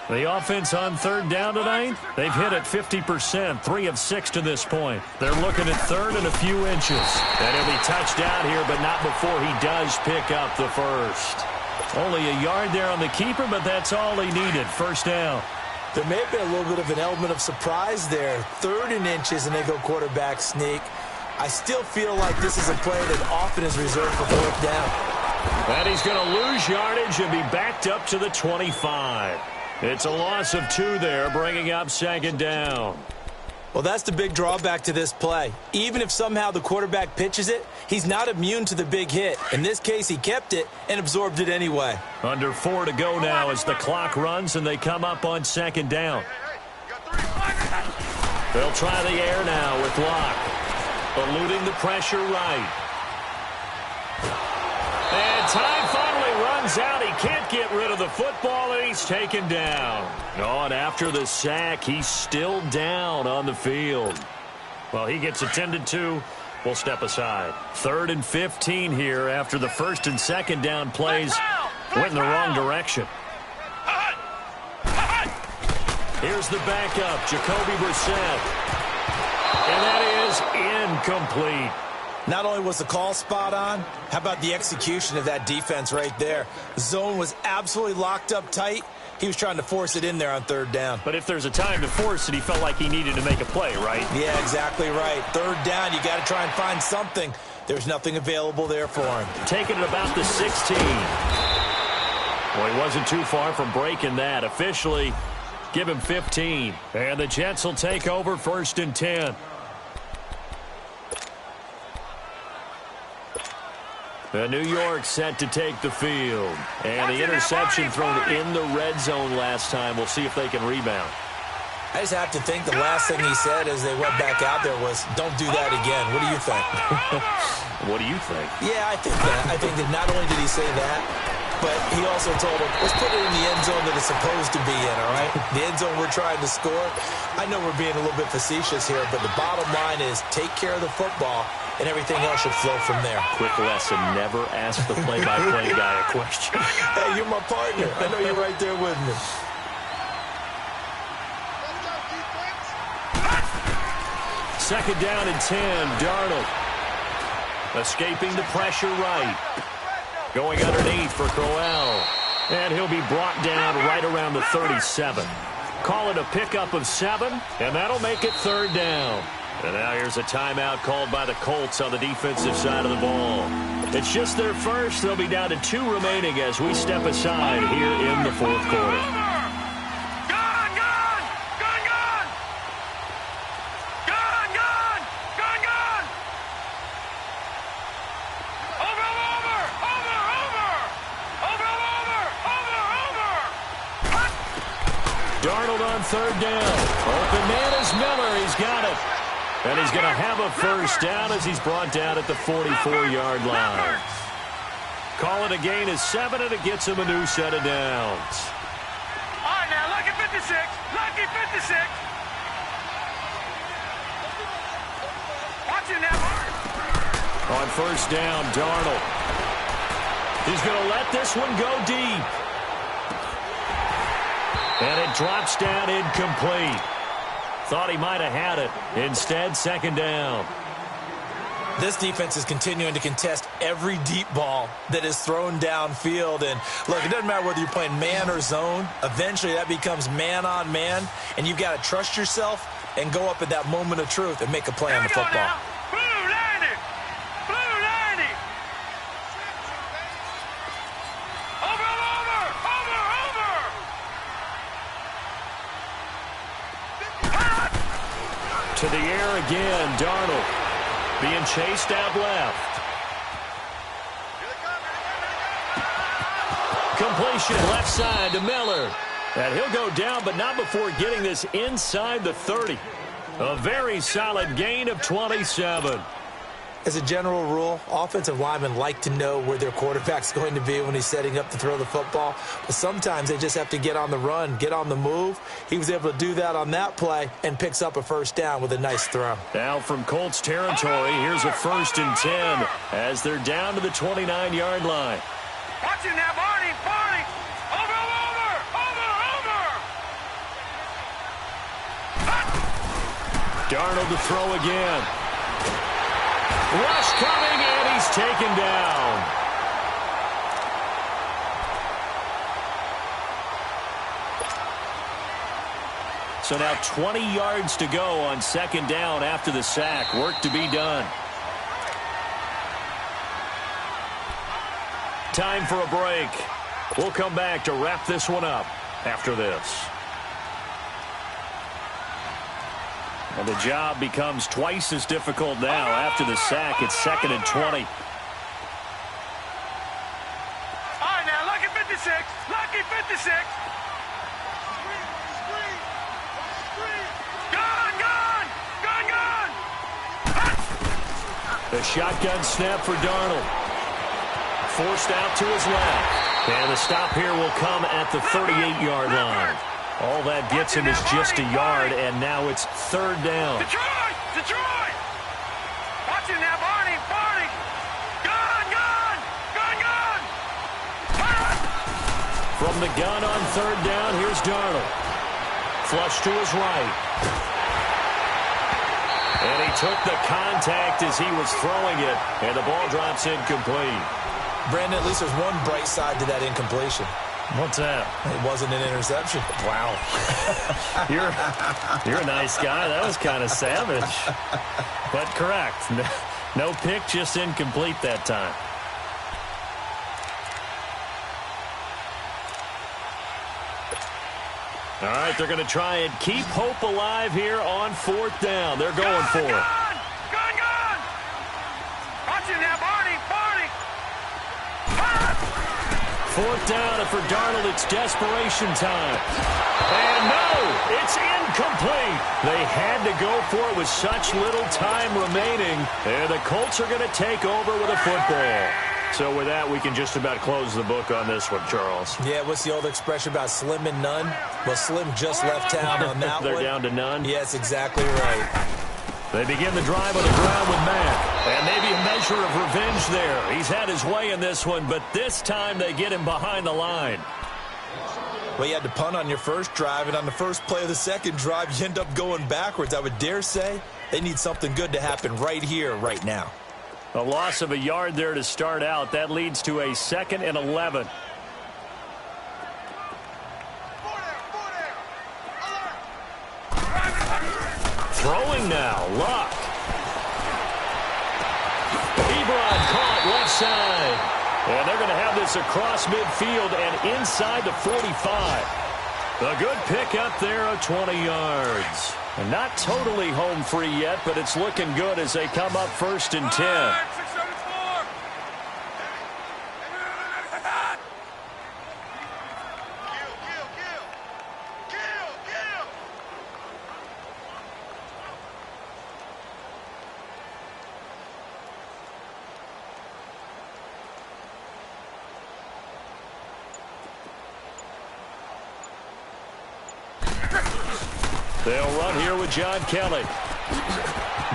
[SPEAKER 2] The offense on third down tonight, they've hit it 50%, 3 of 6 to this point. They're looking at third and a few inches. And he'll be touched down here, but not before he does pick up the first. Only a yard there on the keeper, but that's all he needed. First down.
[SPEAKER 3] There may have been a little bit of an element of surprise there. Third and inches, and they go quarterback sneak. I still feel like this is a play that often is reserved for fourth down.
[SPEAKER 2] And he's going to lose yardage and be backed up to the 25. It's a loss of 2 there, bringing up second down.
[SPEAKER 3] Well, that's the big drawback to this play. Even if somehow the quarterback pitches it, he's not immune to the big hit. In this case, he kept it and absorbed it anyway.
[SPEAKER 2] Under 4 to go now as the clock runs and they come up on second down. They'll try the air now with Locke. Eluding the pressure right. And time finally runs out. He can't get rid of the football, and he's taken down. Oh, and after the sack, he's still down on the field. Well, he gets attended to. We'll step aside. 3rd and 15 here after the first and second down plays went in the wrong direction. Here's the backup, Jacoby Brissett. And that is incomplete.
[SPEAKER 3] Not only was the call spot on, how about the execution of that defense right there? The zone was absolutely locked up tight. He was trying to force it in there on third down.
[SPEAKER 2] But if there's a time to force it, he felt like he needed to make a play, right?
[SPEAKER 3] Yeah, exactly right. Third down, you got to try and find something. There's nothing available there for him.
[SPEAKER 2] Taking it about the 16. Well, he wasn't too far from breaking that. Officially, give him 15. And the Jets will take over 1st and 10. New York set to take the field. And the interception thrown in the red zone last time. We'll see if they can rebound.
[SPEAKER 3] I just have to think the last thing he said as they went back out there was, don't do that again. What do you think?
[SPEAKER 2] What do you think?
[SPEAKER 3] Yeah, I think that. I think that not only did he say that, but he also told him, let's put it in the end zone that it's supposed to be in, all right? The end zone we're trying to score. I know we're being a little bit facetious here, but the bottom line is take care of the football, and everything else should flow from there.
[SPEAKER 2] Quick lesson, never ask the play-by-play guy a question.
[SPEAKER 3] Hey, you're my partner. I know you're right there with me.
[SPEAKER 2] Second down and 10, Darnold. Escaping the pressure right. Going underneath for Crowell. And he'll be brought down right around the 37. Call it a pickup of 7, and that'll make it third down. And now here's a timeout called by the Colts on the defensive side of the ball. It's just their first. They'll be down to 2 remaining as we step aside here in the fourth quarter. Darnold on third down. Open man is Miller. He's got it. And he's going to have a first down as he's brought down at the 44-yard line. Call it a gain of 7, and it gets him a new set of downs.
[SPEAKER 4] All right, now, lucky 56. Lucky 56. Watch it now.
[SPEAKER 2] On first down, Darnold. He's going to let this one go deep. And it drops down incomplete. Thought he might have had it. Instead, second down.
[SPEAKER 3] This defense is continuing to contest every deep ball that is thrown downfield. And, look, it doesn't matter whether you're playing man or zone. Eventually, that becomes man-on-man, and you've got to trust yourself and go up at that moment of truth and make a play on the football.
[SPEAKER 4] Now. Blue 90. Blue 90. Over.
[SPEAKER 2] To the air again, Darnold. Being chased out left. Completion left side to Miller. And he'll go down, but not before getting this inside the 30. A very solid gain of 27.
[SPEAKER 3] As a general rule, offensive linemen like to know where their quarterback's going to be when he's setting up to throw the football. But sometimes they just have to get on the run, get on the move. He was able to do that on that play and picks up a first down with a nice throw.
[SPEAKER 2] Now from Colts territory, here's a 1st and 10 as they're down to the 29-yard line.
[SPEAKER 4] Watch it now, Barney. Barney. Over.
[SPEAKER 2] Darnold to throw again. Rush coming, and he's taken down. So now 20 yards to go on second down after the sack. Work to be done. Time for a break. We'll come back to wrap this one up after this. And the job becomes twice as difficult now after the sack. It's 2nd and 20.
[SPEAKER 4] All right, now, lucky 56. Lucky 56. Gun.
[SPEAKER 2] The shotgun snap for Darnold. Forced out to his left. And the stop here will come at the 38-yard line. All that gets him is just a yard, and now it's 3rd down.
[SPEAKER 4] Detroit! Watch it now, Barney! Gun!
[SPEAKER 2] From the gun on 3rd down, here's Darnold. Flush to his right. And he took the contact as he was throwing it, and the ball drops incomplete.
[SPEAKER 3] Brandon, at least there's one bright side to that incompletion.
[SPEAKER 2] What's that?
[SPEAKER 3] It wasn't an interception.
[SPEAKER 2] Wow. You're a nice guy. That was kind of savage. But correct. No pick, just incomplete that time. All right, they're going to try and keep hope alive here on 4th down. They're going for it.
[SPEAKER 4] Gun! Watch it now, Barney!
[SPEAKER 2] 4th down, and for Darnold, it's desperation time. And no, it's incomplete. They had to go for it with such little time remaining. And the Colts are going to take over with a football. So with that, we can just about close the book on this one, Charles.
[SPEAKER 3] Yeah, what's the old expression about slim and none? Well, Slim just left town on that
[SPEAKER 2] They're
[SPEAKER 3] one.
[SPEAKER 2] down to none?
[SPEAKER 3] Yes, exactly right.
[SPEAKER 2] They begin the drive on the ground with Mack. And maybe a measure of revenge there. He's had his way in this one, but this time they get him behind the line.
[SPEAKER 3] Well, you had to punt on your first drive, and on the first play of the second drive, you end up going backwards. I would dare say they need something good to happen right here, right now.
[SPEAKER 2] A loss of a yard there to start out. That leads to a 2nd and 11. Throwing now, Luck. Ebron caught left side. And they're going to have this across midfield and inside the 45. A good pickup there of 20 yards. And not totally home free yet, but it's looking good as they come up 1st and 10. They'll run here with John Kelly.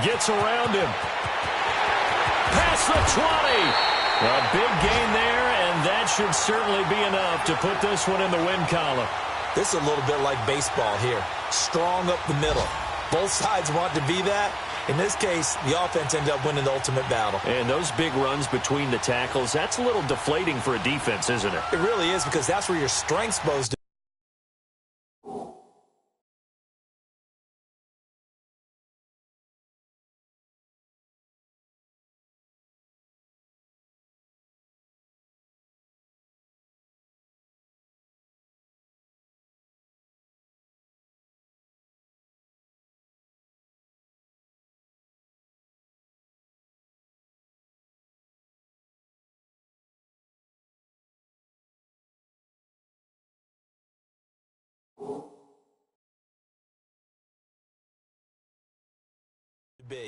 [SPEAKER 2] Gets around him. Past the 20. A big gain there, and that should certainly be enough to put this one in the win column.
[SPEAKER 3] This is a little bit like baseball here. Strong up the middle. Both sides want to be that. In this case, the offense ended up winning the ultimate battle.
[SPEAKER 2] And those big runs between the tackles, that's a little deflating for a defense, isn't it?
[SPEAKER 3] It really is, because that's where your strength's supposed to.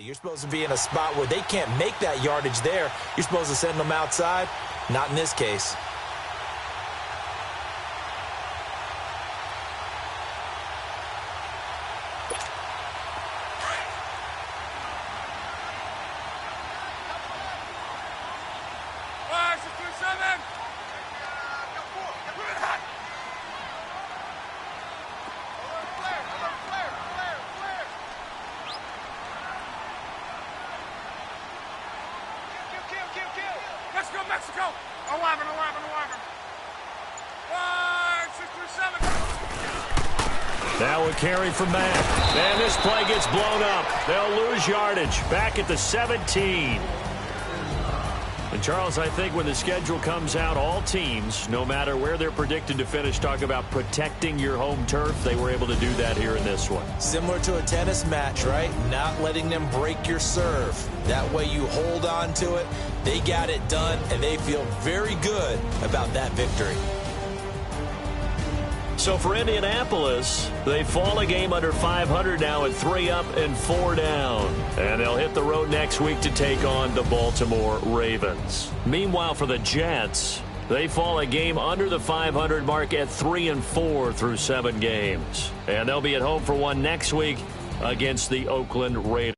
[SPEAKER 3] You're supposed to be in a spot where they can't make that yardage there. You're supposed to send them outside. Not in this case.
[SPEAKER 4] Let's go, Mexico! 11, 11, 11. 5, 6, 3, 7.
[SPEAKER 2] Now a carry from Matt. And this play gets blown up. They'll lose yardage. Back at the 17. And, Charles, I think when the schedule comes out, all teams, no matter where they're predicted to finish, talk about protecting your home turf. They were able to do that here in this one.
[SPEAKER 3] Similar to a tennis match, right? Not letting them break your serve. That way you hold on to it. They got it done, and they feel very good about that victory.
[SPEAKER 2] So for Indianapolis, they fall a game under 500 now at 3 up and 4 down. And they'll hit the road next week to take on the Baltimore Ravens. Meanwhile, for the Jets, they fall a game under the 500 mark at 3 and 4 through 7 games. And they'll be at home for one next week against the Oakland Raiders.